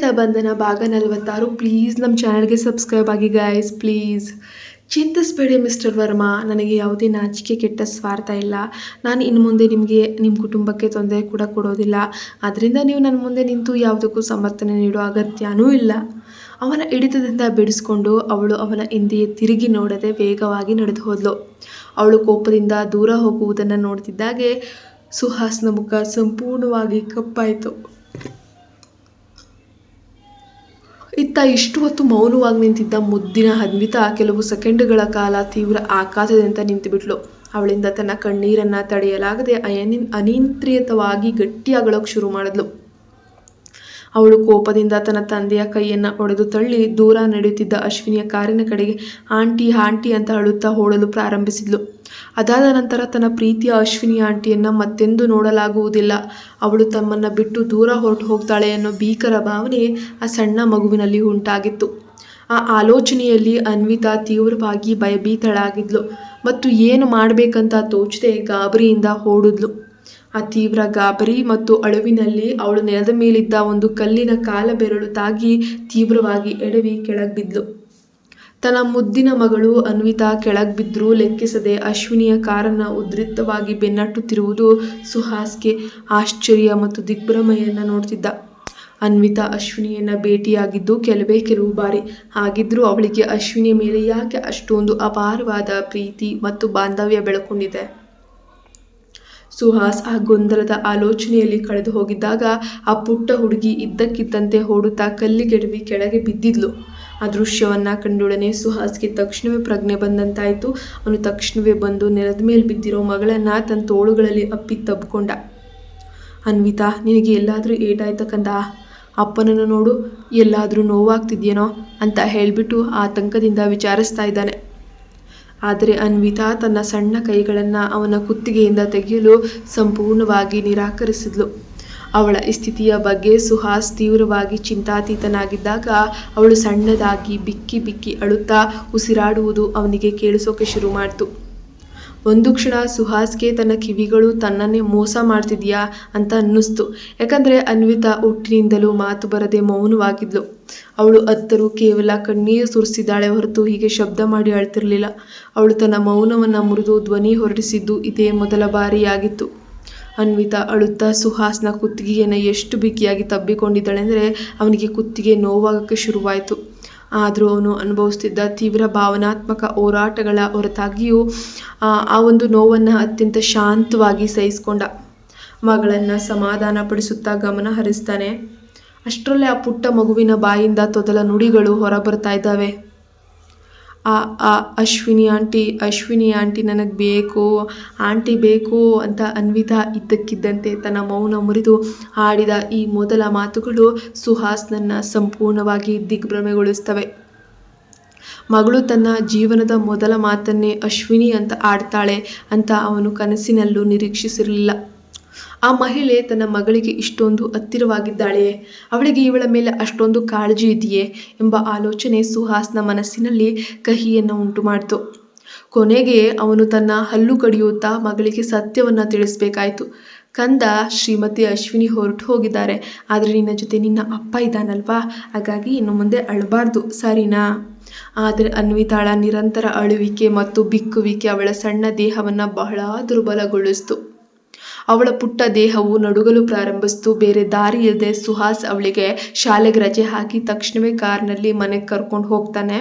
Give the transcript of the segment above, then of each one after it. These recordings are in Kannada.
ಪ್ರೀತಿದ ಬಂಧನ ಭಾಗ 46. ಪ್ಲೀಸ್ ನಮ್ಮ ಚಾನಲ್ಗೆ ಸಬ್ಸ್ಕ್ರೈಬ್ ಆಗಿ ಗೈಸ್, ಪ್ಲೀಸ್. ಚಿಂತಿಸಬೇಡಿ ಮಿಸ್ಟರ್ ವರ್ಮಾ, ನನಗೆ ಯಾವುದೇ ನಾಚಿಕೆ ಕೆಟ್ಟ ಸ್ವಾರ್ಥ ಇಲ್ಲ. ನಾನು ಇನ್ನು ಮುಂದೆ ನಿಮಗೆ ನಿಮ್ಮ ಕುಟುಂಬಕ್ಕೆ ತೊಂದರೆ ಕೂಡ ಕೊಡೋದಿಲ್ಲ. ಆದ್ದರಿಂದ ನೀವು ನನ್ನ ಮುಂದೆ ನಿಂತು ಯಾವುದಕ್ಕೂ ಸಮರ್ಥನೆ ನೀಡೋ ಅಗತ್ಯನೂ ಇಲ್ಲ. ಅವನ ಹಿಡಿತದಿಂದ ಬಿಡಿಸ್ಕೊಂಡು ಅವಳು ಅವನ ಹಿಂದೆಯೇ ತಿರುಗಿ ನೋಡದೆ ವೇಗವಾಗಿ ನಡೆದು ಹೋದ್ಲು. ಅವಳು ಕೋಪದಿಂದ ದೂರ ಹೋಗುವುದನ್ನು ನೋಡ್ತಿದ್ದಾಗೆ ಸುಹಾಸ್ನ ಮುಖ ಸಂಪೂರ್ಣವಾಗಿ ಕಪ್ಪಾಯಿತು. ಇತ್ತ ಇಷ್ಟು ಹೊತ್ತು ಮೌನವಾಗಿ ನಿಂತಿದ್ದ ಮುದ್ದಿನ ಅನ್ವಿತಾ ಕೆಲವು ಸೆಕೆಂಡುಗಳ ಕಾಲ ತೀವ್ರ ಆಘಾತದಿಂದ ನಿಂತುಬಿಟ್ಲು. ಅವಳಿಂದ ತನ್ನ ಕಣ್ಣೀರನ್ನು ತಡೆಯಲಾಗದೆ ಅನಿಯಂತ್ರಿತವಾಗಿ ಗಟ್ಟಿಯಾಗಳಕ್ಕೆ ಶುರು ಮಾಡಿದ್ಲು. ಅವಳು ಕೋಪದಿಂದ ತನ್ನ ತಂದೆಯ ಕೈಯನ್ನು ಒಡೆದು ತಳ್ಳಿ ದೂರ ನಡೆಯುತ್ತಿದ್ದ ಅಶ್ವಿನಿಯ ಕಾರಿನ ಕಡೆಗೆ ಆಂಟಿ ಆಂಟಿ ಅಂತ ಅಳುತ್ತಾ ಓಡಲು ಪ್ರಾರಂಭಿಸಿದ್ಲು. ಅದಾದ ನಂತರ ತನ್ನ ಪ್ರೀತಿಯ ಅಶ್ವಿನಿ ಆಂಟಿಯನ್ನು ಮತ್ತೆಂದು ನೋಡಲಾಗುವುದಿಲ್ಲ, ಅವಳು ತಮ್ಮನ್ನು ಬಿಟ್ಟು ದೂರ ಹೊರಟು ಹೋಗ್ತಾಳೆ ಅನ್ನೋ ಭೀಕರ ಭಾವನೆ ಆ ಸಣ್ಣ ಮಗುವಿನಲ್ಲಿ ಉಂಟಾಗಿತ್ತು. ಆ ಆಲೋಚನೆಯಲ್ಲಿ ಅನ್ವಿತಾ ತೀವ್ರವಾಗಿ ಭಯಭೀತಳಾಗಿದ್ಲು ಮತ್ತು ಏನು ಮಾಡಬೇಕಂತ ತೋಚದೆ ಗಾಬರಿಯಿಂದ ಓಡಿದ್ಲು. ಆ ತೀವ್ರ ಗಾಬರಿ ಮತ್ತು ಅಳುವಿನಲ್ಲಿ ಅವಳು ನೆಲದ ಮೇಲಿದ್ದ ಒಂದು ಕಲ್ಲಿನ ಕಾಲ ಬೆರಳು ತಾಗಿ ತೀವ್ರವಾಗಿ ಎಡವಿ ಕೆಳಗೆ ಬಿದ್ಲು. ತನ್ನ ಮುದ್ದಿನ ಮಗಳು ಅನ್ವಿತಾ ಕೆಳಗೆ ಬಿದ್ದರೂ ಲೆಕ್ಕಿಸದೆ ಅಶ್ವಿನಿಯ ಕಾರನ್ನು ಉದ್ರಿಕ್ತವಾಗಿ ಬೆನ್ನಟ್ಟುತ್ತಿರುವುದು ಸುಹಾಸ್ಗೆ ಆಶ್ಚರ್ಯ ಮತ್ತು ದಿಗ್ಭ್ರಮೆಯನ್ನು ನೋಡ್ತಿದ್ದ. ಅನ್ವಿತಾ ಅಶ್ವಿನಿಯನ್ನು ಭೇಟಿಯಾಗಿದ್ದು ಕೆಲವು ಬಾರಿ. ಹಾಗಿದ್ರೂ ಅವಳಿಗೆ ಅಶ್ವಿನಿಯ ಮೇಲೆ ಯಾಕೆ ಅಷ್ಟೊಂದು ಅಪಾರವಾದ ಪ್ರೀತಿ ಮತ್ತು ಬಾಂಧವ್ಯ ಬೆಳಕೊಂಡಿದೆ? ಸುಹಾಸ್ ಆ ಗೊಂದಲದ ಆಲೋಚನೆಯಲ್ಲಿ ಕಳೆದು ಹೋಗಿದ್ದಾಗ ಆ ಪುಟ್ಟ ಹುಡುಗಿ ಇದ್ದಕ್ಕಿದ್ದಂತೆ ಓಡುತ್ತಾ ಕಲ್ಲಿಗೆಡವಿ ಕೆಳಗೆ ಬಿದ್ದಿದ್ಲು. ಆ ದೃಶ್ಯವನ್ನು ಕಂಡೊಡನೆ ಸುಹಾಸ್ಗೆ ತಕ್ಷಣವೇ ಪ್ರಜ್ಞೆ ಬಂದಂತಾಯಿತು. ಅವನು ತಕ್ಷಣವೇ ಬಂದು ನೆಲದ ಮೇಲೆ ಬಿದ್ದಿರೋ ಮಗಳನ್ನು ತನ್ನ ತೋಳುಗಳಲ್ಲಿ ಅಪ್ಪಿ ತಬ್ಕೊಂಡ. ಅನ್ವಿತಾ, ನಿನಗೆ ಎಲ್ಲಾದರೂ ಏಟಾಯ್ತಕ್ಕಂದ? ಅಪ್ಪನನ್ನು ನೋಡು, ಎಲ್ಲಾದರೂ ನೋವಾಗ್ತಿದ್ಯೇನೋ ಅಂತ ಹೇಳಿಬಿಟ್ಟು ಆತಂಕದಿಂದ ವಿಚಾರಿಸ್ತಾ ಇದ್ದಾನೆ. ಆದರೆ ಅನ್ವಿತಾ ತನ್ನ ಸಣ್ಣ ಕೈಗಳನ್ನು ಅವನ ಕುತ್ತಿಗೆಯಿಂದ ತೆಗೆಯಲು ಸಂಪೂರ್ಣವಾಗಿ ನಿರಾಕರಿಸಿದ್ಲು. ಅವಳ ಸ್ಥಿತಿಯ ಬಗ್ಗೆ ಸುಹಾಸ್ ತೀವ್ರವಾಗಿ ಚಿಂತಾತೀತನಾಗಿದ್ದಾಗ ಅವಳು ಸಣ್ಣದಾಗಿ ಬಿಕ್ಕಿ ಬಿಕ್ಕಿ ಅಳುತ್ತಾ ಉಸಿರಾಡುವುದು ಅವನಿಗೆ ಕೇಳಿಸೋಕೆ ಶುರು ಮಾಡಿತು. ಒಂದು ಕ್ಷಣ ಸುಹಾಸ್ಗೆ ತನ್ನ ಕಿವಿಗಳು ತನ್ನನ್ನೇ ಮೋಸ ಮಾಡ್ತಿದ್ಯಾ ಅಂತ ಅನ್ನಿಸ್ತು. ಯಾಕಂದರೆ ಅನ್ವಿತಾ ಹುಟ್ಟಿನಿಂದಲೂ ಮಾತು ಬರದೆ ಮೌನವಾಗಿದ್ಲು. ಅವಳು ಅತ್ತರೂ ಕೇವಲ ಕಣ್ಣೀರು ಸುರಿಸಿದ್ದಾಳೆ ಹೊರತು ಹೀಗೆ ಶಬ್ದ ಮಾಡಿ ಅಳ್ತಿರಲಿಲ್ಲ. ಅವಳು ತನ್ನ ಮೌನವನ್ನು ಮುರಿದು ಧ್ವನಿ ಹೊರಡಿಸಿದ್ದು ಇದೇ ಮೊದಲ ಬಾರಿಯಾಗಿತ್ತು. ಅನ್ವಿತಾ ಅಳುತ್ತಾ ಸುಹಾಸ್ನ ಕುತ್ತಿಗೆಯನ್ನು ಎಷ್ಟು ಬಿಗಿಯಾಗಿ ತಬ್ಬಿಕೊಂಡಿದ್ದಾಳೆಂದರೆ ಅವನಿಗೆ ಕುತ್ತಿಗೆ ನೋವಾಗೋಕ್ಕೆ ಶುರುವಾಯಿತು. ಆದರೂ ಅವನು ಅನುಭವಿಸ್ತಿದ್ದ ತೀವ್ರ ಭಾವನಾತ್ಮಕ ಹೋರಾಟಗಳ ಹೊರತಾಗಿಯೂ ಆ ಒಂದು ನೋವನ್ನು ಅತ್ಯಂತ ಶಾಂತವಾಗಿ ಸಹಿಸಿಕೊಂಡ. ಮಗಳನ್ನು ಸಮಾಧಾನಪಡಿಸುತ್ತಾ ಗಮನ ಹರಿಸ್ತಾನೆ. ಅಷ್ಟರಲ್ಲೇ ಆ ಪುಟ್ಟ ಮಗುವಿನ ಬಾಯಿಂದ ತೊದಲ ನುಡಿಗಳು ಹೊರಬರ್ತಾ ಇದ್ದಾವೆ. ಅಶ್ವಿನಿ ಆಂಟಿ ನನಗೆ ಬೇಕು, ಆಂಟಿ ಬೇಕು ಅಂತ ಅನ್ವಿತಾ ಇದ್ದಕ್ಕಿದ್ದಂತೆ ತನ್ನ ಮೌನ ಮುರಿದು ಆಡಿದ ಈ ಮೊದಲ ಮಾತುಗಳು ಸುಹಾಸ್ನನ್ನು ಸಂಪೂರ್ಣವಾಗಿ ದಿಗ್ಭ್ರಮೆಗೊಳಿಸ್ತವೆ. ಮಗಳು ತನ್ನ ಜೀವನದ ಮೊದಲ ಮಾತನ್ನೇ ಅಶ್ವಿನಿ ಅಂತ ಆಡ್ತಾಳೆ ಅಂತ ಅವನು ಕನಸಿನಲ್ಲೂ ನಿರೀಕ್ಷಿಸಿರಲಿಲ್ಲ. ಆ ಮಹಿಳೆ ತನ್ನ ಮಗಳಿಗೆ ಇಷ್ಟೊಂದು ಹತ್ತಿರವಾಗಿದ್ದಾಳೆಯೇ? ಅವಳಿಗೆ ಇವಳ ಮೇಲೆ ಅಷ್ಟೊಂದು ಕಾಳಜಿ ಇದೆಯೇ ಎಂಬ ಆಲೋಚನೆ ಸುಹಾಸ್ನ ಮನಸ್ಸಿನಲ್ಲಿ ಕಹಿಯನ್ನು ಉಂಟು ಮಾಡಿತು. ಕೊನೆಗೆ ಅವನು ತನ್ನ ಹಲ್ಲು ಕಡಿಯುತ್ತಾ ಮಗಳಿಗೆ ಸತ್ಯವನ್ನು ತಿಳಿಸ್ಬೇಕಾಯಿತು. ಕಂದ, ಶ್ರೀಮತಿ ಅಶ್ವಿನಿ ಹೊರಟು ಹೋಗಿದ್ದಾರೆ, ಆದರೆ ನಿನ್ನ ಜೊತೆ ನಿನ್ನ ಅಪ್ಪ ಇದ್ದಾನಲ್ವಾ, ಹಾಗಾಗಿ ಇನ್ನು ಮುಂದೆ ಅಳಬಾರ್ದು, ಸರಿನಾ? ಆದರೆ ಅನ್ವಿತಾಳ ನಿರಂತರ ಅಳುವಿಕೆ ಮತ್ತು ಬಿಕ್ಕುವಿಕೆ ಅವಳ ಸಣ್ಣ ದೇಹವನ್ನು ಬಹಳ ದುರ್ಬಲಗೊಳಿಸಿತು. ಅವಳ ಪುಟ್ಟ ದೇಹವು ನಡುಗಲು ಪ್ರಾರಂಭಿಸಿತು. ಬೇರೆ ದಾರಿ ಇಲ್ಲದೆ ಸುಹಾಸ್ ಅವಳಿಗೆ ಶಾಲೆಗೆ ರಜೆ ಹಾಕಿ ತಕ್ಷಣವೇ ಕಾರ್ನಲ್ಲಿ ಮನೆಗೆ ಕರ್ಕೊಂಡು ಹೋಗ್ತಾನೆ.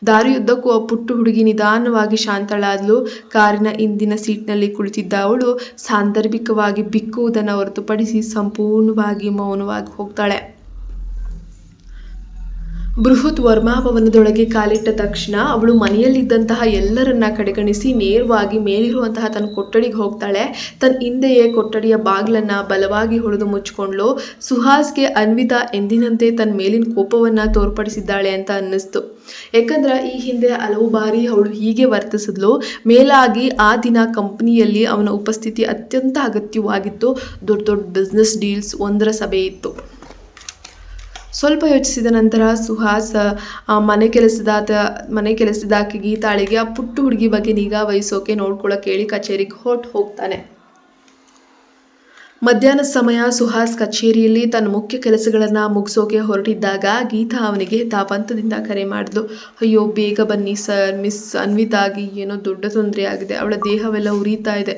ದಾರಿಯುದ್ದಕ್ಕೂ ಆ ಪುಟ್ಟ ಹುಡುಗಿ ನಿಧಾನವಾಗಿ ಶಾಂತಳಾದ್ಲು. ಕಾರಿನ ಹಿಂದಿನ ಸೀಟ್ನಲ್ಲಿ ಕುಳಿತಿದ್ದ ಅವಳು ಸಾಂದರ್ಭಿಕವಾಗಿ ಬಿಕ್ಕುವುದನ್ನು ಹೊರತುಪಡಿಸಿ ಸಂಪೂರ್ಣವಾಗಿ ಮೌನವಾಗಿ ಹೋಗ್ತಾಳೆ. ಬೃಹತ್ ವರ್ಮಾ ಭವನದೊಳಗೆ ಕಾಲಿಟ್ಟ ತಕ್ಷಣ ಅವಳು ಮನೆಯಲ್ಲಿದ್ದಂತಹ ಎಲ್ಲರನ್ನ ಕಡೆಗಣಿಸಿ ನೇರವಾಗಿ ಮೇಲಿರುವಂತಹ ತನ್ನ ಕೊಠಡಿಗೆ ಹೋಗ್ತಾಳೆ. ತನ್ನ ಹಿಂದೆಯೇ ಕೊಠಡಿಯ ಬಾಗಿಲನ್ನು ಬಲವಾಗಿ ಹೊಡೆದು ಮುಚ್ಕೊಂಡ್ಲು. ಸುಹಾಸ್ಗೆ ಅನ್ವಿತಾ ಎಂದಿನಂತೆ ತನ್ನ ಮೇಲಿನ ಕೋಪವನ್ನು ತೋರ್ಪಡಿಸಿದ್ದಾಳೆ ಅಂತ ಅನ್ನಿಸ್ತು. ಯಾಕಂದ್ರೆ ಈ ಹಿಂದೆ ಹಲವು ಬಾರಿ ಅವಳು ಹೀಗೆ ವರ್ತಿಸಿದ್ಲು. ಮೇಲಾಗಿ ಆ ದಿನ ಕಂಪನಿಯಲ್ಲಿ ಅವನ ಉಪಸ್ಥಿತಿ ಅತ್ಯಂತ ಅಗತ್ಯವಾಗಿತ್ತು. ದೊಡ್ಡ ದೊಡ್ಡ ಬಿಸ್ನೆಸ್ ಡೀಲ್ಸ್ ಒಂದರ ಸಭೆ ಇತ್ತು. ಸ್ವಲ್ಪ ಯೋಚಿಸಿದ ನಂತರ ಸುಹಾಸ್ ಮನೆ ಕೆಲಸದಾಕಿ ಗೀತಾಳಿಗೆ ಆ ಪುಟ್ಟ ಹುಡುಗಿ ಬಗ್ಗೆ ನಿಗಾ ವಹಿಸೋಕೆ ನೋಡ್ಕೊಳ್ಳೋಕೆ ಹೇಳಿ ಕಚೇರಿಗೆ ಹೋಗ್ತಾನೆ. ಮಧ್ಯಾಹ್ನ ಸಮಯ ಸುಹಾಸ್ ಕಚೇರಿಯಲ್ಲಿ ತನ್ನ ಮುಖ್ಯ ಕೆಲಸಗಳನ್ನು ಮುಗಿಸೋಕೆ ಹೊರಟಿದ್ದಾಗ ಗೀತಾ ಅವನಿಗೆ ಧಾವಂತದಿಂದ ಕರೆ ಮಾಡಿದ್ಲು. ಅಯ್ಯೋ ಬೇಗ ಬನ್ನಿ ಸರ್, ಮಿಸ್ ಅನ್ವಿತಾಗಿ ಏನೋ ದೊಡ್ಡ ತೊಂದರೆ ಆಗಿದೆ, ಅವಳ ದೇಹವೆಲ್ಲ ಉರಿತಾ ಇದೆ.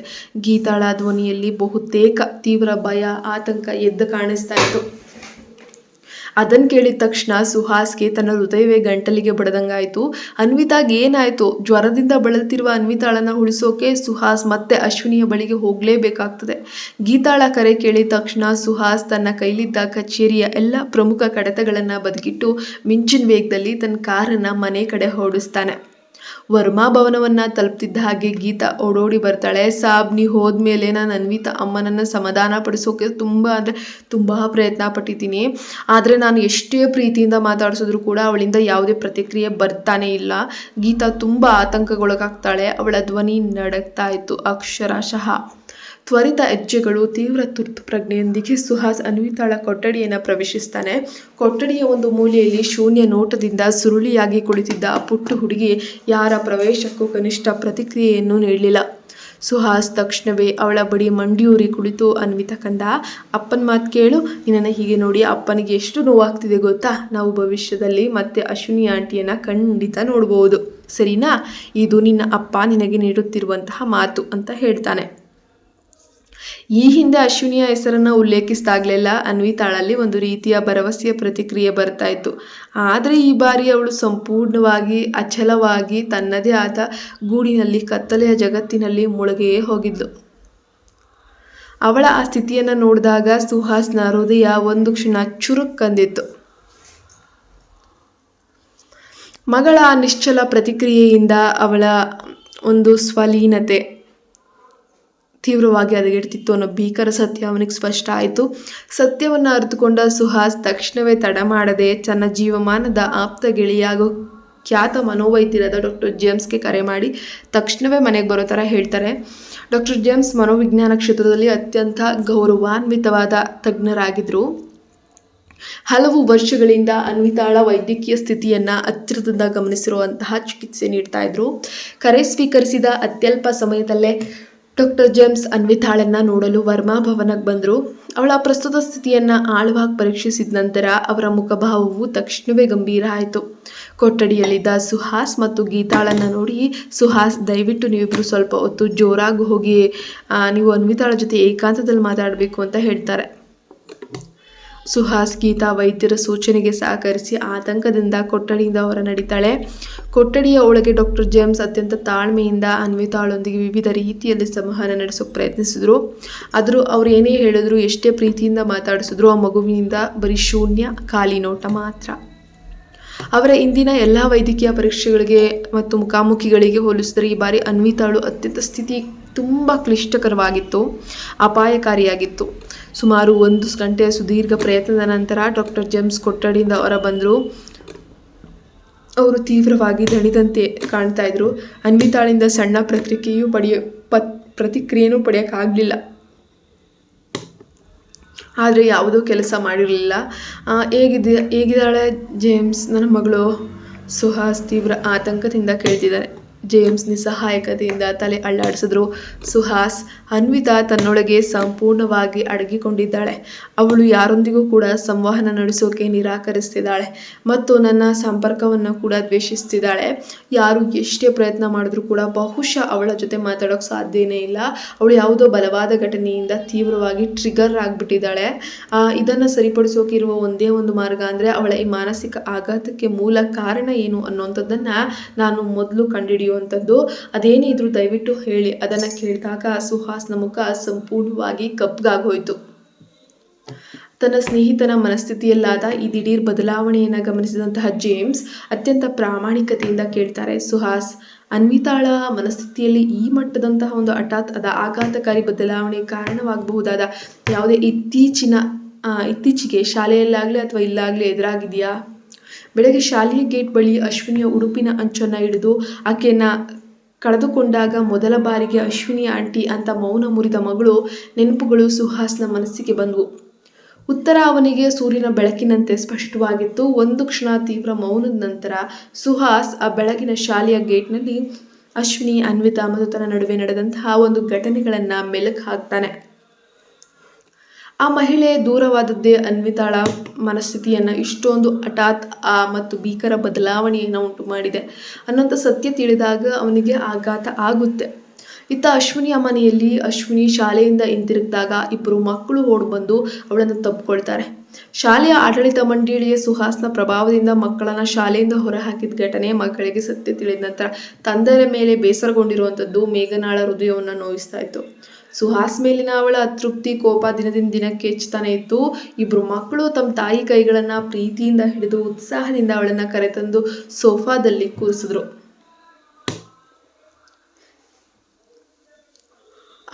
ಗೀತಾಳ ಧ್ವನಿಯಲ್ಲಿ ಬಹುತೇಕ ತೀವ್ರ ಭಯ ಆತಂಕ ಎದ್ದು ಕಾಣಿಸ್ತಾ ಇತ್ತು. ಅದನ್ನು ಕೇಳಿದ ತಕ್ಷಣ ಸುಹಾಸ್ಗೆ ತನ್ನ ಹೃದಯವೇ ಗಂಟಲಿಗೆ ಬಡದಂಗಾಯಿತು. ಅನ್ವಿತಾಗೆ ಏನಾಯಿತು? ಜ್ವರದಿಂದ ಬಳಲ್ತಿರುವ ಅನ್ವಿತಾಳನ್ನು ಉಳಿಸೋಕೆ ಸುಹಾಸ್ ಮತ್ತೆ ಅಶ್ವಿನಿಯ ಬಳಿಗೆ ಹೋಗಲೇಬೇಕಾಗ್ತದೆ. ಗೀತಾಳ ಕರೆ ಕೇಳಿದ ತಕ್ಷಣ ಸುಹಾಸ್ ತನ್ನ ಕೈಲಿದ್ದ ಕಚೇರಿಯ ಎಲ್ಲ ಪ್ರಮುಖ ಕಡತಗಳನ್ನು ಬದಿಗಿಟ್ಟು ಮಿಂಚಿನ ವೇಗದಲ್ಲಿ ತನ್ನ ಕಾರನ್ನು ಮನೆ ಕಡೆ ಓಡಿಸ್ತಾನೆ. ವರ್ಮಾ ಭವನವನ್ನು ತಲುಪ್ತಿದ್ದ ಹಾಗೆ ಗೀತಾ ಓಡೋಡಿ ಬರ್ತಾಳೆ. ಸಾಬ್, ನೀ ಹೋದ್ಮೇಲೆ ನಾನು ಅನ್ವಿತಾ ಅಮ್ಮನನ್ನು ಸಮಾಧಾನ ಪಡಿಸೋಕೆ ತುಂಬ ಪ್ರಯತ್ನ ಪಟ್ಟಿದ್ದೀನಿ. ಆದರೆ ನಾನು ಎಷ್ಟೇ ಪ್ರೀತಿಯಿಂದ ಮಾತಾಡಿಸಿದ್ರು ಕೂಡ ಅವಳಿಂದ ಯಾವುದೇ ಪ್ರತಿಕ್ರಿಯೆ ಬರ್ತಾನೆ ಇಲ್ಲ. ಗೀತಾ ತುಂಬ ಆತಂಕಗೊಳಗಾಗ್ತಾಳೆ. ಅವಳ ಧ್ವನಿ ನಡಗ್ತಾ ಇತ್ತು ಅಕ್ಷರಶಃ. ತ್ವರಿತ ಹೆಜ್ಜೆಗಳು, ತೀವ್ರ ತುರ್ತು ಪ್ರಜ್ಞೆಯೊಂದಿಗೆ ಸುಹಾಸ್ ಅನ್ವಿತಾಳ ಕೊಠಡಿಯನ್ನು ಪ್ರವೇಶಿಸ್ತಾನೆ. ಕೊಠಡಿಯ ಒಂದು ಮೂಲೆಯಲ್ಲಿ ಶೂನ್ಯ ನೋಟದಿಂದ ಸುರುಳಿಯಾಗಿ ಕುಳಿತಿದ್ದ ಆ ಪುಟ್ಟ ಹುಡುಗಿ ಯಾರ ಪ್ರವೇಶಕ್ಕೂ ಕನಿಷ್ಠ ಪ್ರತಿಕ್ರಿಯೆಯನ್ನು ನೀಡಲಿಲ್ಲ. ಸುಹಾಸ್ ತಕ್ಷಣವೇ ಅವಳ ಬಳಿ ಮಂಡಿಯೂರಿ ಕುಳಿತು, ಅನ್ವಿತಾ ಕಂದ, ಅಪ್ಪನ ಮಾತು ಕೇಳು. ನಿನ್ನನ್ನು ಹೀಗೆ ನೋಡಿ ಅಪ್ಪನಿಗೆ ಎಷ್ಟು ನೋವಾಗ್ತಿದೆ ಗೊತ್ತಾ? ನಾವು ಭವಿಷ್ಯದಲ್ಲಿ ಮತ್ತೆ ಅಶ್ವಿನಿ ಆಂಟಿಯನ್ನು ಖಂಡಿತ ನೋಡ್ಬೋದು, ಸರಿನಾ? ಇದು ನಿನ್ನ ಅಪ್ಪ ನಿನಗೆ ನೀಡುತ್ತಿರುವಂತಹ ಮಾತು ಅಂತ ಹೇಳ್ತಾನೆ. ಈ ಹಿಂದೆ ಅಶ್ವಿನಿಯ ಹೆಸರನ್ನು ಉಲ್ಲೇಖಿಸಿದಾಗಲೆಲ್ಲ ಅನ್ವಿತಾಳಲ್ಲಿ ಒಂದು ರೀತಿಯ ಭರವಸೆಯ ಪ್ರತಿಕ್ರಿಯೆ ಬರ್ತಾ ಇತ್ತು. ಆದರೆ ಈ ಬಾರಿ ಅವಳು ಸಂಪೂರ್ಣವಾಗಿ ಅಚಲವಾಗಿ ತನ್ನದೇ ಆದ ಗೂಡಿನಲ್ಲಿ ಕತ್ತಲೆಯ ಜಗತ್ತಿನಲ್ಲಿ ಮುಳುಗೇ ಹೋಗಿದ್ಲು. ಅವಳ ಆ ಸ್ಥಿತಿಯನ್ನು ನೋಡಿದಾಗ ಸುಹಾಸ್ನ ಹೃದಯ ಒಂದು ಕ್ಷಣ ಚುರುಕ್ಕಂದಿತ್ತು. ಮಗಳ ಆ ನಿಶ್ಚಲ ಪ್ರತಿಕ್ರಿಯೆಯಿಂದ ಅವಳ ಒಂದು ಸ್ವಲೀನತೆ ತೀವ್ರವಾಗಿ ಹದಗೆಡ್ತಿತ್ತು ಅನ್ನೋ ಭೀಕರ ಸತ್ಯ ಅವನಿಗೆ ಸ್ಪಷ್ಟ ಆಯಿತು. ಸತ್ಯವನ್ನು ಅರಿತುಕೊಂಡ ಸುಹಾಸ್ ತಕ್ಷಣವೇ ತಡ ಮಾಡದೆ ತನ್ನ ಜೀವಮಾನದ ಆಪ್ತ ಗೆಳೆಯಾಗೋ ಖ್ಯಾತ ಮನೋವೈದ್ಯರಾದ ಡಾಕ್ಟರ್ ಜೇಮ್ಸ್ಗೆ ಕರೆ ಮಾಡಿ ತಕ್ಷಣವೇ ಮನೆಗೆ ಬರೋ ಥರ ಹೇಳ್ತಾರೆ. ಡಾಕ್ಟರ್ ಜೇಮ್ಸ್ ಮನೋವಿಜ್ಞಾನ ಕ್ಷೇತ್ರದಲ್ಲಿ ಅತ್ಯಂತ ಗೌರವಾನ್ವಿತವಾದ ತಜ್ಞರಾಗಿದ್ದರು. ಹಲವು ವರ್ಷಗಳಿಂದ ಅನ್ವಿತಾಳ ವೈದ್ಯಕೀಯ ಸ್ಥಿತಿಯನ್ನು ಹತ್ತಿರದಿಂದ ಗಮನಿಸಿರುವಂತಹ ಚಿಕಿತ್ಸೆ ನೀಡ್ತಾ ಇದ್ರು. ಕರೆ ಸ್ವೀಕರಿಸಿದ ಅತ್ಯಲ್ಪ ಸಮಯದಲ್ಲೇ ಡಾಕ್ಟರ್ ಜೇಮ್ಸ್ ಅನ್ವಿತಾಳನ್ನು ನೋಡಲು ವರ್ಮಾ ಭವನಕ್ಕೆ ಬಂದರು. ಅವಳ ಪ್ರಸ್ತುತ ಸ್ಥಿತಿಯನ್ನು ಆಳವಾಗಿ ಪರೀಕ್ಷಿಸಿದ ನಂತರ ಅವರ ಮುಖಭಾವವು ತಕ್ಷಣವೇ ಗಂಭೀರ ಆಯಿತು. ಕೊಠಡಿಯಲ್ಲಿದ್ದ ಸುಹಾಸ್ ಮತ್ತು ಗೀತಾಳನ್ನು ನೋಡಿ, ಸುಹಾಸ್, ದಯವಿಟ್ಟು ನೀವಿಬ್ಬರು ಸ್ವಲ್ಪ ಹೊತ್ತು ಜೋರಾಗಿ ಹೋಗಿ ನೀವು ಅನ್ವಿತಾಳ ಜೊತೆ ಏಕಾಂತದಲ್ಲಿ ಮಾತಾಡಬೇಕು ಅಂತ ಹೇಳ್ತಾರೆ. ಸುಹಾಸ್ ಗೀತಾ ವೈದ್ಯರ ಸೂಚನೆಗೆ ಸಹಕರಿಸಿ ಆತಂಕದಿಂದ ಕೊಠಡಿಯಿಂದ ಹೊರ ನಡೀತಾಳೆ. ಕೊಠಡಿಯ ಒಳಗೆ ಡಾಕ್ಟರ್ ಜೇಮ್ಸ್ ಅತ್ಯಂತ ತಾಳ್ಮೆಯಿಂದ ಅನ್ವಿತಾಳೊಂದಿಗೆ ವಿವಿಧ ರೀತಿಯಲ್ಲಿ ಸಂವಹನ ನಡೆಸೋಕೆ ಪ್ರಯತ್ನಿಸಿದ್ರು. ಆದರೂ ಅವ್ರು ಏನೇ ಹೇಳಿದ್ರು, ಎಷ್ಟೇ ಪ್ರೀತಿಯಿಂದ ಮಾತಾಡಿಸಿದ್ರು, ಆ ಮಗುವಿನಿಂದ ಬರೀ ಶೂನ್ಯ ಖಾಲಿ ನೋಟ ಮಾತ್ರ. ಅವರ ಇಂದಿನ ಎಲ್ಲ ವೈದ್ಯಕೀಯ ಪರೀಕ್ಷೆಗಳಿಗೆ ಮತ್ತು ಮುಖಾಮುಖಿಗಳಿಗೆ ಹೋಲಿಸಿದರೆ ಈ ಬಾರಿ ಅನ್ವಿತಾಳು ಅತ್ಯಂತ ಸ್ಥಿತಿ ತುಂಬ ಕ್ಲಿಷ್ಟಕರವಾಗಿತ್ತು, ಅಪಾಯಕಾರಿಯಾಗಿತ್ತು. ಸುಮಾರು 1 ಗಂಟೆಯ ಸುದೀರ್ಘ ಪ್ರಯತ್ನದ ನಂತರ ಡಾಕ್ಟರ್ ಜೇಮ್ಸ್ ಕೊಠಡಿಯಿಂದ ಹೊರ ಬಂದರು. ಅವರು ತೀವ್ರವಾಗಿ ದಣಿದಂತೆ ಕಾಣ್ತಾ ಇದ್ರು. ಅನ್ವಿತಾಳಿಂದ ಸಣ್ಣ ಪ್ರತಿಕ್ರಿಯೆಯೂ ಪಡೆಯೋಕ್ಕಾಗಲಿಲ್ಲ. ಆದರೆ ಯಾವುದೂ ಕೆಲಸ ಮಾಡಿರಲಿಲ್ಲ. ಹೇಗಿದ್ದಾಳೆ ಜೇಮ್ಸ್, ನನ್ನ ಮಗಳು? ಸುಹಾಸ್ ತೀವ್ರ ಆತಂಕದಿಂದ ಕೇಳ್ತಿದ್ದಾರೆ. ಜೇಮ್ಸ್ ನಿಸ್ಸಹಾಯಕತೆಯಿಂದ ತಲೆ ಅಲ್ಲಾಡಿಸಿದ್ರು. ಸುಹಾಸ್, ಅನ್ವಿತಾ ತನ್ನೊಳಗೆ ಸಂಪೂರ್ಣವಾಗಿ ಅಡಗಿಕೊಂಡಿದ್ದಾಳೆ. ಅವಳು ಯಾರೊಂದಿಗೂ ಕೂಡ ಸಂವಹನ ನಡೆಸೋಕೆ ನಿರಾಕರಿಸ್ತಿದ್ದಾಳೆ ಮತ್ತು ನನ್ನ ಸಂಪರ್ಕವನ್ನು ಕೂಡ ದ್ವೇಷಿಸ್ತಿದ್ದಾಳೆ. ಯಾರು ಎಷ್ಟೇ ಪ್ರಯತ್ನ ಮಾಡಿದ್ರೂ ಕೂಡ ಬಹುಶಃ ಅವಳ ಜೊತೆ ಮಾತಾಡೋಕ್ಕೆ ಸಾಧ್ಯನೇ ಇಲ್ಲ. ಅವಳು ಯಾವುದೋ ಬಲವಾದ ಘಟನೆಯಿಂದ ತೀವ್ರವಾಗಿ ಟ್ರಿಗರ್ ಆಗಿಬಿಟ್ಟಿದ್ದಾಳೆ. ಇದನ್ನು ಸರಿಪಡಿಸೋಕೆ ಇರುವ ಒಂದೇ ಒಂದು ಮಾರ್ಗ ಅಂದರೆ ಅವಳ ಈ ಮಾನಸಿಕ ಆಘಾತಕ್ಕೆ ಮೂಲ ಕಾರಣ ಏನು ಅನ್ನೋಂಥದ್ದನ್ನು ನಾನು ಮೊದಲು ಕಂಡುಹಿಡಿಯುವಂಥದ್ದು. ಅದೇನೇ ಇದ್ರೂ ದಯವಿಟ್ಟು ಹೇಳಿ. ಅದನ್ನು ಕೇಳಿದಾಗ ಸುಹಾಸ್ನ ಮುಖ ಸಂಪೂರ್ಣವಾಗಿ ಕಪ್ಪಗಾಗೋಯ್ತು. ತನ್ನ ಸ್ನೇಹಿತನ ಮನಸ್ಥಿತಿಯಲ್ಲಾದ ಈ ದಿಢೀರ್ ಬದಲಾವಣೆಯನ್ನು ಗಮನಿಸಿದಂತಹ ಜೇಮ್ಸ್ ಅತ್ಯಂತ ಪ್ರಾಮಾಣಿಕತೆಯಿಂದ ಕೇಳ್ತಾರೆ, ಸುಹಾಸ್, ಅನ್ವಿತಾಳ ಮನಸ್ಥಿತಿಯಲ್ಲಿ ಈ ಮಟ್ಟದಂತಹ ಒಂದು ಆಘಾತಕಾರಿ ಬದಲಾವಣೆ ಕಾರಣವಾಗಬಹುದಾದ ಯಾವುದೇ ಇತ್ತೀಚೆಗೆ ಶಾಲೆಯಲ್ಲಾಗಲಿ ಅಥವಾ ಇಲ್ಲಾಗಲಿ ಎದುರಾಗಿದೆಯಾ? ಬೆಳಗ್ಗೆ ಶಾಲೆಯ ಗೇಟ್ ಬಳಿ ಅಶ್ವಿನಿಯ ಉಡುಪಿನ ಅಂಚನ್ನು ಹಿಡಿದು ಆಕೆಯನ್ನು ಕಳೆದುಕೊಂಡಾಗ ಮೊದಲ ಬಾರಿಗೆ ಅಶ್ವಿನಿ ಆಂಟಿ ಅಂತ ಮೌನ ಮುರಿದ ಮಗಳು ನೆನಪುಗಳು ಸುಹಾಸ್ನ ಮನಸ್ಸಿಗೆ ಬಂದವು. ಉತ್ತರ ಅವನಿಗೆ ಸೂರ್ಯನ ಬೆಳಕಿನಂತೆ ಸ್ಪಷ್ಟವಾಗಿತ್ತು. ಒಂದು ಕ್ಷಣ ತೀವ್ರ ಮೌನದ ನಂತರ ಸುಹಾಸ್ ಆ ಬೆಳಗಿನ ಶಾಲೆಯ ಗೇಟ್ನಲ್ಲಿ ಅಶ್ವಿನಿ, ಅನ್ವಿತಾ ಮತ್ತು ತನ್ನ ನಡುವೆ ನಡೆದಂತಹ ಒಂದು ಘಟನೆಗಳನ್ನು ಮೆಲುಕು ಹಾಕ್ತಾನೆ. ಆ ಮಹಿಳೆ ದೂರವಾದದ್ದೇ ಅನ್ವಿತಾಳ ಮನಸ್ಥಿತಿಯನ್ನು ಇಷ್ಟೊಂದು ಹಠಾತ್ ಮತ್ತು ಭೀಕರ ಬದಲಾವಣೆಯನ್ನು ಉಂಟು ಮಾಡಿದೆ ಅನ್ನೋಂಥ ಸತ್ಯ ತಿಳಿದಾಗ ಅವನಿಗೆ ಆಘಾತ ಆಗುತ್ತೆ. ಇತ್ತ ಅಶ್ವಿನಿಯ ಮನೆಯಲ್ಲಿ ಅಶ್ವಿನಿ ಶಾಲೆಯಿಂದ ಹಿಂತಿರುಗಿದಾಗ ಇಬ್ಬರು ಮಕ್ಕಳು ಓಡಿ ಬಂದು ಅವಳನ್ನು ತಬ್ಕೊಳ್ತಾರೆ. ಶಾಲೆಯ ಆಡಳಿತ ಮಂಡಳಿಯ ಸುಹಾಸ್ನ ಪ್ರಭಾವದಿಂದ ಮಕ್ಕಳನ್ನ ಶಾಲೆಯಿಂದ ಹೊರಹಾಕಿದ ಘಟನೆ ಮಕ್ಕಳಿಗೆ ಸತ್ಯ ತಿಳಿದ ನಂತರ ತಂದೆಯ ಮೇಲೆ ಬೇಸರಗೊಂಡಿರುವಂಥದ್ದು ಮೇಘನಾಳ ಹೃದಯವನ್ನು ನೋಯಿಸ್ತಾ ಇತ್ತು. ಸುಹಾಸ್ ಮೇಲಿನ ಅವಳ ಅತೃಪ್ತಿ ಕೋಪ ದಿನದಿಂದ ದಿನಕ್ಕೆ ಹೆಚ್ಚುತ್ತಾನೆ ಇತ್ತು. ಇಬ್ರು ಮಕ್ಕಳು ತಮ್ಮ ತಾಯಿ ಕೈಗಳನ್ನ ಪ್ರೀತಿಯಿಂದ ಹಿಡಿದು ಉತ್ಸಾಹದಿಂದ ಅವಳನ್ನ ಕರೆತಂದು ಸೋಫಾದಲ್ಲಿ ಕೂರಿಸಿದ್ರು.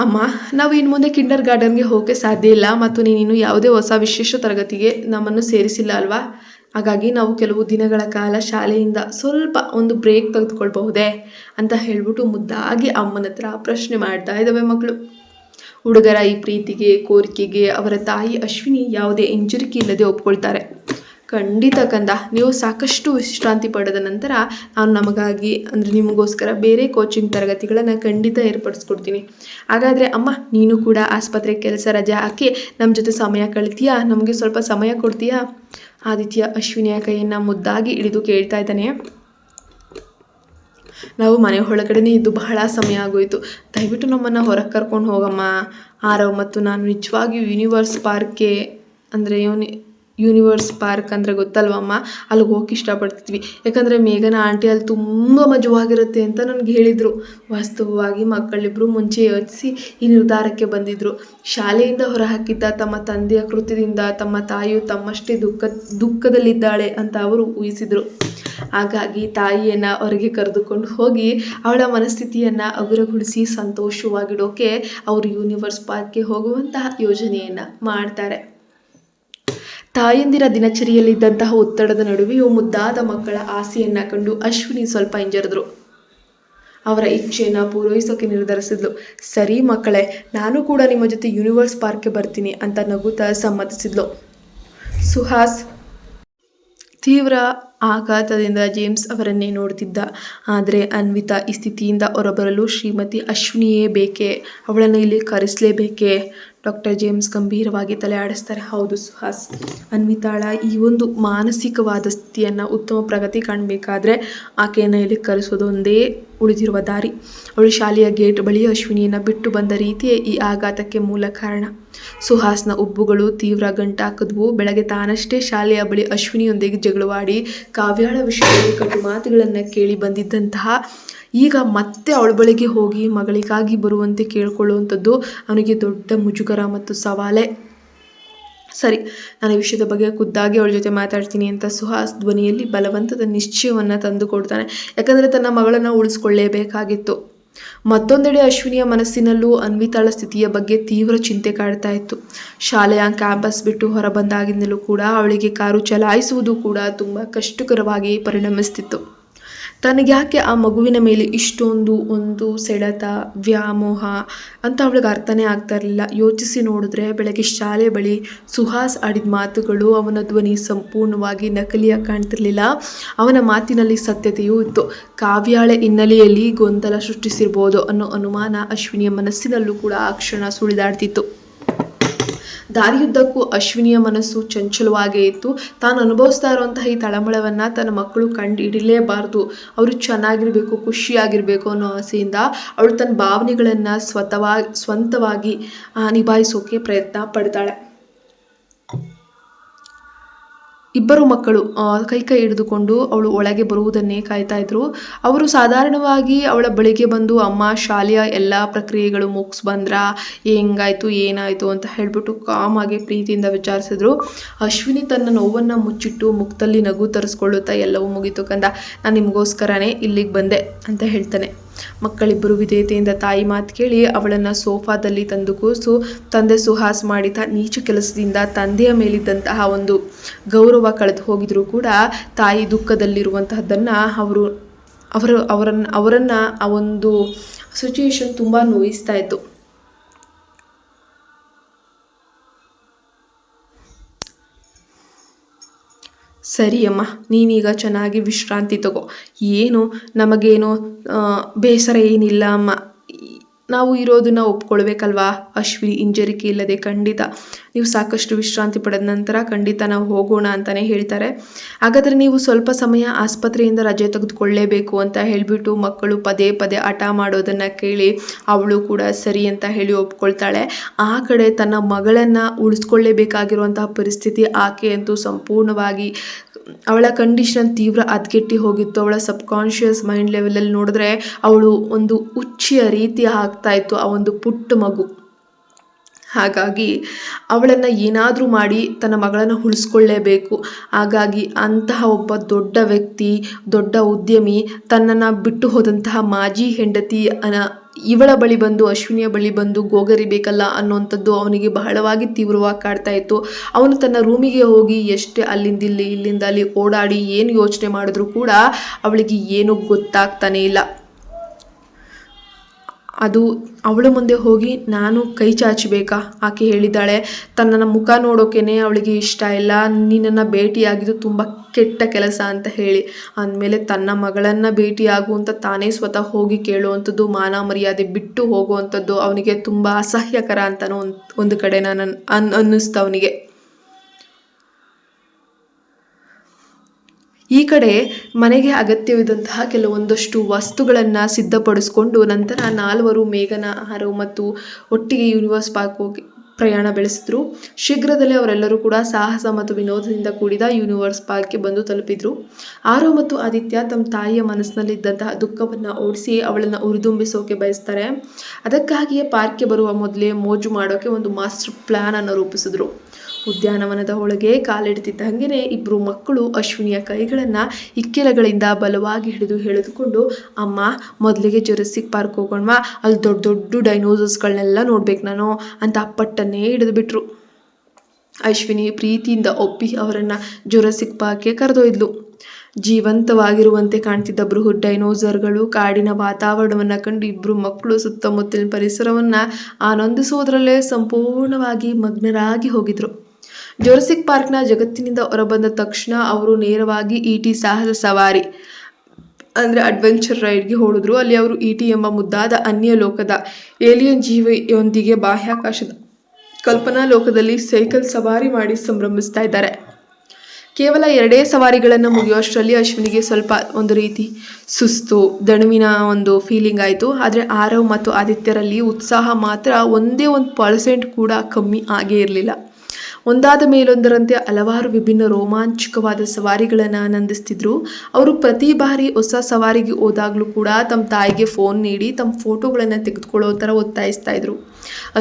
ಅಮ್ಮ, ನಾವು ಇನ್ನು ಮುಂದೆ ಕಿಂಡರ್ ಗಾರ್ಡನ್ಗೆ ಹೋಗೋಕ್ಕೆ ಸಾಧ್ಯ ಇಲ್ಲ ಮತ್ತು ನೀನಿನ್ನು ಯಾವುದೇ ಹೊಸ ವಿಶೇಷ ತರಗತಿಗೆ ನಮ್ಮನ್ನು ಸೇರಿಸಿಲ್ಲ ಅಲ್ವಾ? ಹಾಗಾಗಿ ನಾವು ಕೆಲವು ದಿನಗಳ ಕಾಲ ಶಾಲೆಯಿಂದ ಸ್ವಲ್ಪ ಒಂದು ಬ್ರೇಕ್ ತೆಗೆದುಕೊಳ್ಬಹುದೇ ಅಂತ ಹೇಳ್ಬಿಟ್ಟು ಮುದ್ದಾಗಿ ಅಮ್ಮನ ಹತ್ರ ಪ್ರಶ್ನೆ ಮಾಡ್ತಾ ಇದ್ದಾವೆ ಮಕ್ಕಳು. ಹುಡುಗರ ಈ ಪ್ರೀತಿಗೆ ಕೋರಿಕೆಗೆ ಅವರ ತಾಯಿ ಅಶ್ವಿನಿ ಯಾವುದೇ ಹಿಂಜರಿಕೆ ಇಲ್ಲದೆ ಒಪ್ಕೊಳ್ತಾರೆ. ಖಂಡಿತ ಕಂದ, ನೀವು ಸಾಕಷ್ಟು ವಿಶ್ರಾಂತಿ ಪಡೆದ ನಂತರ ನಾನು ನಮಗಾಗಿ ಅಂದರೆ ನಿಮಗೋಸ್ಕರ ಬೇರೆ ಕೋಚಿಂಗ್ ತರಗತಿಗಳನ್ನು ಖಂಡಿತ ಏರ್ಪಡಿಸ್ಕೊಡ್ತೀನಿ. ಹಾಗಾದರೆ ಅಮ್ಮ, ನೀನು ಕೂಡ ಆಸ್ಪತ್ರೆ ಕೆಲಸ ರಜೆ ಹಾಕಿ ನಮ್ಮ ಜೊತೆ ಸಮಯ ಕಳಿತೀಯಾ? ನಮಗೆ ಸ್ವಲ್ಪ ಸಮಯ ಕೊಡ್ತೀಯಾ? ಆದಿತ್ಯ ಅಶ್ವಿನಿಯ ಕೈಯನ್ನು ಮುದ್ದಾಗಿ ಹಿಡಿದು ಕೇಳ್ತಾ ಇದ್ದಾನೆ. ನಾವು ಮನೆ ಒಳಗಡೆನೇ ಇದ್ದು ಬಹಳ ಸಮಯ ಆಗೋಯಿತು. ದಯವಿಟ್ಟು ನಮ್ಮನ್ನು ಹೊರಗೆ ಕರ್ಕೊಂಡು ಹೋಗಮ್ಮ. ಆರವ್ ಮತ್ತು ನಾನು ನಿಜವಾಗಿಯೂ ಯೂನಿವರ್ಸ್ ಪಾರ್ಕ್ಗೆ ಅಂದರೆ ಯೂನಿವರ್ಸ್ ಪಾರ್ಕ್ ಅಂದರೆ ಗೊತ್ತಲ್ವಮ್ಮ, ಅಲ್ಲಿಗೆ ಹೋಗಿ ಇಷ್ಟಪಡ್ತಿದ್ವಿ. ಯಾಕಂದರೆ ಮೇಘನ ಆಂಟಿ ಅಲ್ಲಿ ತುಂಬ ಮಜವಾಗಿರುತ್ತೆ ಅಂತ ನನಗೆ ಹೇಳಿದರು. ವಾಸ್ತವವಾಗಿ ಮಕ್ಕಳಿಬ್ಬರು ಮುಂಚೆ ಯೋಚಿಸಿ ಈ ನಿರ್ಧಾರಕ್ಕೆ ಬಂದಿದ್ದರು. ಶಾಲೆಯಿಂದ ಹೊರಹಾಕಿದ್ದ ತಮ್ಮ ತಂದೆಯ ಕೃತ್ಯದಿಂದ ತಮ್ಮ ತಾಯಿಯು ತಮ್ಮಷ್ಟೇ ದುಃಖದಲ್ಲಿದ್ದಾಳೆ ಅಂತ ಅವರು ಊಹಿಸಿದರು. ಹಾಗಾಗಿ ತಾಯಿಯನ್ನು ಹೊರಗೆ ಕರೆದುಕೊಂಡು ಹೋಗಿ ಅವಳ ಮನಸ್ಥಿತಿಯನ್ನು ಹಗುರಗೊಳಿಸಿ ಸಂತೋಷವಾಗಿಡೋಕೆ ಅವರು ಯೂನಿವರ್ಸ್ ಪಾರ್ಕ್ಗೆ ಹೋಗುವಂತಹ ಯೋಜನೆಯನ್ನು ಮಾಡ್ತಾರೆ. ತಾಯಂದಿರ ದಿನಚರಿಯಲ್ಲಿದ್ದಂತಹ ಒತ್ತಡದ ನಡುವೆಯೂ ಮುದ್ದಾದ ಮಕ್ಕಳ ಆಸೆಯನ್ನು ಕಂಡು ಅಶ್ವಿನಿ ಸ್ವಲ್ಪ ಹಿಂಜರಿದ್ರು. ಅವರ ಇಚ್ಛೆಯನ್ನು ಪೂರೈಸೋಕೆ ನಿರ್ಧರಿಸಿದ್ಲು. ಸರಿ ಮಕ್ಕಳೇ, ನಾನು ಕೂಡ ನಿಮ್ಮ ಜೊತೆ ಯೂನಿವರ್ಸ್ ಪಾರ್ಕ್ಗೆ ಬರ್ತೀನಿ ಅಂತ ನಗುತ್ತಾ ಸಮ್ಮತಿಸಿದ್ಲು. ಸುಹಾಸ್ ತೀವ್ರ ಆಘಾತದಿಂದ ಜೇಮ್ಸ್ ಅವರನ್ನೇ ನೋಡ್ತಿದ್ದ. ಆದರೆ ಅನ್ವಿತಾ ಈ ಸ್ಥಿತಿಯಿಂದ ಹೊರಬರಲು ಶ್ರೀಮತಿ ಅಶ್ವಿನಿಯೇ ಬೇಕೇ, ಅವಳನ್ನು ಇಲ್ಲಿ ಕರೆಸಲೇಬೇಕೇ? ಡಾಕ್ಟರ್ ಜೇಮ್ಸ್ ಗಂಭೀರವಾಗಿ ತಲೆ ಆಡಿಸ್ತಾರೆ. ಹೌದು ಸುಹಾಸ್, ಅನ್ವಿತಾಳ ಈ ಒಂದು ಮಾನಸಿಕವಾದ ಸ್ಥಿತಿಯನ್ನು ಉತ್ತಮ ಪ್ರಗತಿ ಕಾಣಬೇಕಾದ್ರೆ ಆಕೆಯನ್ನು ಇಲ್ಲಿ ಕರೆಸೋದೊಂದೇ ಉಳಿದಿರುವ ದಾರಿ. ಅವಳು ಶಾಲೆಯ ಗೇಟ್ ಬಳಿ ಅಶ್ವಿನಿಯನ್ನು ಬಿಟ್ಟು ಬಂದ ರೀತಿಯೇ ಈ ಆಘಾತಕ್ಕೆ ಮೂಲ ಕಾರಣ. ಸುಹಾಸ್ನ ಉಬ್ಬುಗಳು ತೀವ್ರ ಗಂಟಾಕದ್ವು. ಬೆಳಗ್ಗೆ ತಾನಷ್ಟೇ ಶಾಲೆಯ ಬಳಿ ಅಶ್ವಿನಿಯೊಂದಿಗೆ ಜಗಳವಾಡಿ ಕಾವ್ಯಾಳ ವಿಷಯದಲ್ಲಿ ಕಟು ಮಾತುಗಳನ್ನು ಕೇಳಿ ಬಂದಿದ್ದಂತಹ ಈಗ ಮತ್ತೆ ಅವಳ ಬಳಿಗೆ ಹೋಗಿ ಮಗಳಿಗಾಗಿ ಬರುವಂತೆ ಕೇಳಿಕೊಳ್ಳುವಂಥದ್ದು ಅವನಿಗೆ ದೊಡ್ಡ ಮುಜುಗರ ಮತ್ತು ಸವಾಲೇ. ಸರಿ, ನಾನು ಈ ವಿಷಯದ ಬಗ್ಗೆ ಖುದ್ದಾಗಿ ಅವಳ ಜೊತೆ ಮಾತಾಡ್ತೀನಿ ಅಂತ ಸುಹಾಸ್ ಧ್ವನಿಯಲ್ಲಿ ಬಲವಂತದ ನಿಶ್ಚಯವನ್ನು ತಂದುಕೊಡ್ತಾನೆ. ಯಾಕಂದರೆ ತನ್ನ ಮಗಳನ್ನು ಉಳಿಸ್ಕೊಳ್ಳೇಬೇಕಾಗಿತ್ತು. ಮತ್ತೊಂದೆಡೆ ಅಶ್ವಿನಿಯ ಮನಸ್ಸಿನಲ್ಲೂ ಅನ್ವಿತಾಳ ಸ್ಥಿತಿಯ ಬಗ್ಗೆ ತೀವ್ರ ಚಿಂತೆ ಕಾಡ್ತಾ ಇತ್ತು. ಶಾಲೆಯ ಕ್ಯಾಂಪಸ್ ಬಿಟ್ಟು ಹೊರಬಂದಾಗಿಂದಲೂ ಕೂಡ ಅವಳಿಗೆ ಕಾರು ಚಲಾಯಿಸುವುದು ಕೂಡ ತುಂಬ ಕಷ್ಟಕರವಾಗಿ ಪರಿಣಮಿಸ್ತಿತ್ತು. ತನಗೆ ಯಾಕೆ ಆ ಮಗುವಿನ ಮೇಲೆ ಇಷ್ಟೊಂದು ಸೆಳೆತ, ವ್ಯಾಮೋಹ ಅಂತ ಅವಳಿಗೆ ಅರ್ಥನೇ ಆಗ್ತಾ ಇರಲಿಲ್ಲ. ಯೋಚಿಸಿ ನೋಡಿದ್ರೆ ಬೆಳಗ್ಗೆ ಶಾಲೆ ಬಳಿ ಸುಹಾಸ್ ಆಡಿದ ಮಾತುಗಳು ಅವನ ಧ್ವನಿ ಸಂಪೂರ್ಣವಾಗಿ ನಕಲಿಯಾಗಿ ಕಾಣ್ತಿರ್ಲಿಲ್ಲ. ಅವನ ಮಾತಿನಲ್ಲಿ ಸತ್ಯತೆಯೂ ಇತ್ತು. ಕಾವ್ಯಾಳೆ ಹಿನ್ನೆಲೆಯಲ್ಲಿ ಗೊಂದಲ ಸೃಷ್ಟಿಸಿರ್ಬೋದು ಅನ್ನೋ ಅನುಮಾನ ಅಶ್ವಿನಿಯ ಮನಸ್ಸಿನಲ್ಲೂ ಕೂಡ ಆ ಕ್ಷಣ ಸುಳಿದಾಡ್ತಿತ್ತು. ದಾರಿಯುದ್ದಕ್ಕೂ ಅಶ್ವಿನಿಯ ಮನಸ್ಸು ಚಂಚಲವಾಗೇ ಇತ್ತು. ತಾನು ಅನುಭವಿಸ್ತಾ ಇರುವಂತಹ ಈ ತಳಮಳವನ್ನು ತನ್ನ ಮಕ್ಕಳು ಕಂಡು ಹಿಡಿಲೇಬಾರ್ದು, ಅವರು ಚೆನ್ನಾಗಿರಬೇಕು, ಖುಷಿಯಾಗಿರಬೇಕು ಅನ್ನೋ ಆಸೆಯಿಂದ ಅವಳು ತನ್ನ ಭಾವನೆಗಳನ್ನು ಸ್ವಂತವಾಗಿ ನಿಭಾಯಿಸೋಕೆ ಪ್ರಯತ್ನ ಪಡ್ತಾಳೆ. ಇಬ್ಬರು ಮಕ್ಕಳು ಕೈ ಹಿಡಿದುಕೊಂಡು ಅವಳು ಒಳಗೆ ಬರುವುದನ್ನೇ ಕಾಯ್ತಾ ಇದ್ರು. ಅವರು ಸಾಧಾರಣವಾಗಿ ಅವಳ ಬಳಿಗೆ ಬಂದು ಅಮ್ಮ ಶಾಲೆಯ ಎಲ್ಲ ಪ್ರಕ್ರಿಯೆಗಳು ಮುಗಿಸ್ ಬಂದ್ರಾ, ಹೆಂಗಾಯಿತು ಏನಾಯಿತು ಅಂತ ಹೇಳ್ಬಿಟ್ಟು ಕಾಮಾಗಿ ಪ್ರೀತಿಯಿಂದ ವಿಚಾರಿಸಿದ್ರು. ಅಶ್ವಿನಿ ತನ್ನ ನೋವನ್ನು ಮುಚ್ಚಿಟ್ಟು ಮುಖದಲ್ಲಿ ನಗು ತರಿಸ್ಕೊಳ್ಳುತ್ತಾ ಎಲ್ಲವೂ ಮುಗೀತು ಕಂದ, ನಾನು ನಿಮಗೋಸ್ಕರನೇ ಇಲ್ಲಿಗೆ ಬಂದೆ ಅಂತ ಹೇಳ್ತಾನೆ. ಮಕ್ಕಳಿಬ್ಬರು ವಿಧೇಯತೆಯಿಂದ ತಾಯಿ ಮಾತು ಕೇಳಿ ಅವಳನ್ನು ಸೋಫಾದಲ್ಲಿ ತಂದು ಕೂರಿಸು. ತಂದೆ ಸುಹಾಸ್ ಮಾಡಿದ ನೀಚ ಕೆಲಸದಿಂದ ತಂದೆಯ ಮೇಲಿದ್ದಂತಹ ಒಂದು ಗೌರವ ಕಳೆದು ಹೋಗಿದ್ರು ಕೂಡ ತಾಯಿ ದುಃಖದಲ್ಲಿರುವಂತಹದ್ದನ್ನು ಅವರನ್ನು ಆ ಒಂದು ಸಿಚುಯೇಷನ್ ತುಂಬ ನೋಯಿಸ್ತಾ ಇತ್ತು. ಸರಿ ಅಮ್ಮ, ನೀನೀಗ ಚೆನ್ನಾಗಿ ವಿಶ್ರಾಂತಿ ತಗೋ. ಏನು ನಮಗೇನೋ ಬೇಸರ ಏನಿಲ್ಲ ಅಮ್ಮ, ನಾವು ಇರೋದನ್ನ ಒಪ್ಕೊಳ್ಬೇಕಲ್ವಾ? ಅಶ್ವಿನಿ ಹಿಂಜರಿಕೆ ಇಲ್ಲದೆ ಖಂಡಿತ ನೀವು ಸಾಕಷ್ಟು ವಿಶ್ರಾಂತಿ ಪಡೆದ ನಂತರ ಖಂಡಿತ ನಾವು ಹೋಗೋಣ ಅಂತಲೇ ಹೇಳ್ತಾರೆ. ಹಾಗಾದರೆ ನೀವು ಸ್ವಲ್ಪ ಸಮಯ ಆಸ್ಪತ್ರೆಯಿಂದ ರಜೆ ತೆಗೆದುಕೊಳ್ಳೇಬೇಕು ಅಂತ ಹೇಳಿಬಿಟ್ಟು ಮಕ್ಕಳು ಪದೇ ಪದೇ ಹಠ ಮಾಡೋದನ್ನು ಕೇಳಿ ಅವಳು ಕೂಡ ಸರಿ ಅಂತ ಹೇಳಿ ಒಪ್ಕೊಳ್ತಾಳೆ. ಆ ಕಡೆ ತನ್ನ ಮಗಳನ್ನು ಉಳಿಸ್ಕೊಳ್ಳೇಬೇಕಾಗಿರುವಂತಹ ಪರಿಸ್ಥಿತಿ ಆಕೆಯಂತೂ ಸಂಪೂರ್ಣವಾಗಿ ಅವಳ ಕಂಡೀಷನ್ ತೀವ್ರ ಹದಗೆಟ್ಟು ಹೋಗಿತ್ತು. ಅವಳ ಸಬ್ಕಾನ್ಷಿಯಸ್ ಮೈಂಡ್ ಲೆವೆಲಲ್ಲಿ ನೋಡಿದ್ರೆ ಅವಳು ಒಂದು ಹುಚ್ಚಿಯ ರೀತಿ ಆಗ್ತಾ ಇತ್ತು ಆ ಒಂದು ಪುಟ್ಟ ಮಗು. ಹಾಗಾಗಿ ಅವಳನ್ನು ಏನಾದರೂ ಮಾಡಿ ತನ್ನ ಮಗಳನ್ನು ಉಳಿಸ್ಕೊಳ್ಳೇಬೇಕು. ಹಾಗಾಗಿ ಅಂತಹ ಒಬ್ಬ ದೊಡ್ಡ ವ್ಯಕ್ತಿ, ದೊಡ್ಡ ಉದ್ಯಮಿ, ತನ್ನನ್ನು ಬಿಟ್ಟು ಹೋದಂತಹ ಮಾಜಿ ಹೆಂಡತಿ ಇವಳ ಬಳಿ ಬಂದು, ಅಶ್ವಿನಿಯ ಬಳಿ ಬಂದು ಗೋಗರಿಬೇಕಲ್ಲ ಅನ್ನೋವಂಥದ್ದು ಅವನಿಗೆ ಬಹಳವಾಗಿ ತೀವ್ರವಾಗಿ ಕಾಡ್ತಾ ಇತ್ತು. ಅವನು ತನ್ನ ರೂಮಿಗೆ ಹೋಗಿ ಎಷ್ಟೇ ಅಲ್ಲಿಂದಿಲ್ಲಿ ಇಲ್ಲಿಂದ ಅಲ್ಲಿ ಓಡಾಡಿ ಏನು ಯೋಚನೆ ಮಾಡಿದ್ರೂ ಕೂಡ ಅವಳಿಗೆ ಏನೂ ಗೊತ್ತಾಗ್ತಾನೆ ಇಲ್ಲ. ಅದು ಅವಳ ಮುಂದೆ ಹೋಗಿ ನಾನು ಕೈ ಚಾಚಬೇಕಾ? ಆಕೆ ಹೇಳಿದ್ದಾಳೆ, ತನ್ನ ಮುಖ ನೋಡೋಕೇನೆ ಅವಳಿಗೆ ಇಷ್ಟ ಇಲ್ಲ, ನಿನ್ನನ್ನು ಭೇಟಿಯಾಗಿದ್ದು ತುಂಬ ಕೆಟ್ಟ ಕೆಲಸ ಅಂತ ಹೇಳಿ. ಅಂದಮೇಲೆ ತನ್ನ ಮಗಳನ್ನು ಭೇಟಿಯಾಗುವಂಥ ತಾನೇ ಸ್ವತಃ ಹೋಗಿ ಕೇಳುವಂಥದ್ದು, ಮಾನ ಮರ್ಯಾದೆ ಬಿಟ್ಟು ಹೋಗುವಂಥದ್ದು ಅವನಿಗೆ ತುಂಬ ಅಸಹ್ಯಕರ ಅಂತನೋ ಒಂದು ಕಡೆ ಅನ್ನಿಸ್ತು ಅವನಿಗೆ. ಈ ಕಡೆ ಮನೆಗೆ ಅಗತ್ಯವಿದ್ದಂತಹ ಕೆಲವೊಂದಷ್ಟು ವಸ್ತುಗಳನ್ನು ಸಿದ್ಧಪಡಿಸ್ಕೊಂಡು ನಂತರ ನಾಲ್ವರು ಮೇಘನ, ಆರವ್ ಮತ್ತು ಒಟ್ಟಿಗೆ ಯೂನಿವರ್ಸ್ ಪಾರ್ಕ್ ಹೋಗಿ ಪ್ರಯಾಣ ಬೆಳೆಸಿದ್ರು. ಶೀಘ್ರದಲ್ಲೇ ಅವರೆಲ್ಲರೂ ಕೂಡ ಸಾಹಸ ಮತ್ತು ವಿನೋದದಿಂದ ಕೂಡಿದ ಯೂನಿವರ್ಸ್ ಪಾರ್ಕ್ಗೆ ಬಂದು ತಲುಪಿದ್ರು. ಆರವ್ ಮತ್ತು ಆದಿತ್ಯ ತಮ್ಮ ತಾಯಿಯ ಮನಸ್ಸಿನಲ್ಲಿದ್ದಂತಹ ದುಃಖವನ್ನು ಓಡಿಸಿ ಅವಳನ್ನು ಉರಿದುಂಬಿಸೋಕೆ ಬಯಸ್ತಾರೆ. ಅದಕ್ಕಾಗಿಯೇ ಪಾರ್ಕ್ಗೆ ಬರುವ ಮೊದಲೇ ಮೋಜು ಮಾಡೋಕ್ಕೆ ಒಂದು ಮಾಸ್ಟರ್ ಪ್ಲಾನ್ ಅನ್ನು ರೂಪಿಸಿದ್ರು. ಉದ್ಯಾನವನದ ಒಳಗೆ ಕಾಲಿಡ್ತಿದ್ದ ಹಾಗೆಯೇ ಇಬ್ಬರು ಮಕ್ಕಳು ಅಶ್ವಿನಿಯ ಕೈಗಳನ್ನು ಇಕ್ಕೆಲಗಳಿಂದ ಬಲವಾಗಿ ಹಿಡಿದುಕೊಂಡು, ಅಮ್ಮ ಮೊದಲಿಗೆ ಜುರಾಸಿಕ್ ಪಾರ್ಕ್ ಹೋಗೋಣವಾ, ಅಲ್ಲಿ ದೊಡ್ಡ ದೊಡ್ಡ ಡೈನೋಸರ್ಸ್ಗಳನ್ನೆಲ್ಲ ನೋಡ್ಬೇಕು ನಾನು ಅಂತ ಅಪ್ಪಟ್ಟನ್ನೇ ಹಿಡಿದುಬಿಟ್ರು. ಅಶ್ವಿನಿ ಪ್ರೀತಿಯಿಂದ ಒಪ್ಪಿ ಅವರನ್ನು ಜುರಾಸಿಕ್ ಪಾರ್ಕ್ಗೆ ಕರೆದೊಯ್ದ್ಲು. ಜೀವಂತವಾಗಿರುವಂತೆ ಕಾಣ್ತಿದ್ದ ಬೃಹತ್ ಡೈನೋಸರ್ಗಳು, ಕಾಡಿನ ವಾತಾವರಣವನ್ನು ಕಂಡು ಇಬ್ಬರು ಮಕ್ಕಳು ಸುತ್ತಮುತ್ತಲಿನ ಪರಿಸರವನ್ನು ಆನಂದಿಸುವುದರಲ್ಲೇ ಸಂಪೂರ್ಣವಾಗಿ ಮಗ್ನರಾಗಿ ಹೋಗಿದ್ರು. ಜುರಾಸಿಕ್ ಪಾರ್ಕ್ನ ಜಗತ್ತಿನಿಂದ ಹೊರಬಂದ ತಕ್ಷಣ ಅವರು ನೇರವಾಗಿ ಇಟಿ ಸಾಹಸ ಸವಾರಿ ಅಂದರೆ ಅಡ್ವೆಂಚರ್ ರೈಡ್ಗೆ ಹೋಡಿದ್ರು. ಅಲ್ಲಿ ಅವರು ಇಟಿ ಎಂಬ ಮುದ್ದಾದ ಅನ್ಯ ಲೋಕದ ಏಲಿಯನ್ ಜೀವಿಯೊಂದಿಗೆ ಬಾಹ್ಯಾಕಾಶದ ಕಲ್ಪನಾ ಲೋಕದಲ್ಲಿ ಸೈಕಲ್ ಸವಾರಿ ಮಾಡಿ ಸಂಭ್ರಮಿಸ್ತಾ ಇದ್ದಾರೆ. ಕೇವಲ 2 ಸವಾರಿಗಳನ್ನು ಮುಗಿಯುವಷ್ಟರಲ್ಲಿ ಅಶ್ವಿನಿಗೆ ಸ್ವಲ್ಪ ಒಂದು ರೀತಿ ಸುಸ್ತು, ದಣುವಿನ ಒಂದು ಫೀಲಿಂಗ್ ಆಯಿತು. ಆದರೆ ಆರವ್ ಮತ್ತು ಆದಿತ್ಯರಲ್ಲಿ ಉತ್ಸಾಹ ಮಾತ್ರ 1% ಕೂಡ ಕಮ್ಮಿ ಆಗೇ ಇರಲಿಲ್ಲ. ಒಂದಾದ ಮೇಲೊಂದರಂತೆ ಹಲವಾರು ವಿಭಿನ್ನ ರೋಮಾಂಚಕವಾದ ಸವಾರಿಗಳನ್ನು ಆನಂದಿಸ್ತಿದ್ರು. ಅವರು ಪ್ರತಿ ಬಾರಿ ಹೊಸ ಸವಾರಿಗೆ ಹೋದಾಗಲೂ ಕೂಡ ತಮ್ಮ ತಾಯಿಗೆ ಫೋನ್ ನೀಡಿ ತಮ್ಮ ಫೋಟೋಗಳನ್ನು ತೆಗೆದುಕೊಳ್ಳೋ ಥರ ಒತ್ತಾಯಿಸ್ತಾ ಇದ್ರು.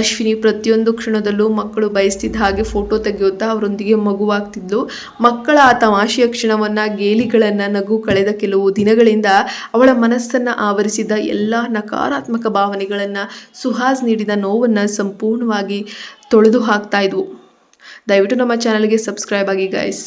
ಅಶ್ವಿನಿ ಪ್ರತಿಯೊಂದು ಕ್ಷಣದಲ್ಲೂ ಮಕ್ಕಳು ಬಯಸ್ತಿದ್ದ ಹಾಗೆ ಫೋಟೋ ತೆಗೆಯುತ್ತಾ ಅವರೊಂದಿಗೆ ಮಗುವಾಗ್ತಿದ್ಲು. ಮಕ್ಕಳ ಆ ತಮಾಷೆಯ ಕ್ಷಣವನ್ನು, ಗೇಲಿಗಳನ್ನು, ನಗು ಕಳೆದ ಕೆಲವು ದಿನಗಳಿಂದ ಅವಳ ಮನಸ್ಸನ್ನು ಆವರಿಸಿದ ಎಲ್ಲ ನಕಾರಾತ್ಮಕ ಭಾವನೆಗಳನ್ನು, ಸುಹಾಸ್ ನೀಡಿದ ನೋವನ್ನು ಸಂಪೂರ್ಣವಾಗಿ ತೊಳೆದು ಹಾಕ್ತಾ ಇದ್ವು. ದಯವಿಟ್ಟು ನಮ್ಮ ಚಾನಲ್ಗೆ ಸಬ್ಸ್ಕ್ರೈಬ್ ಆಗಿ ಗೈಸ್.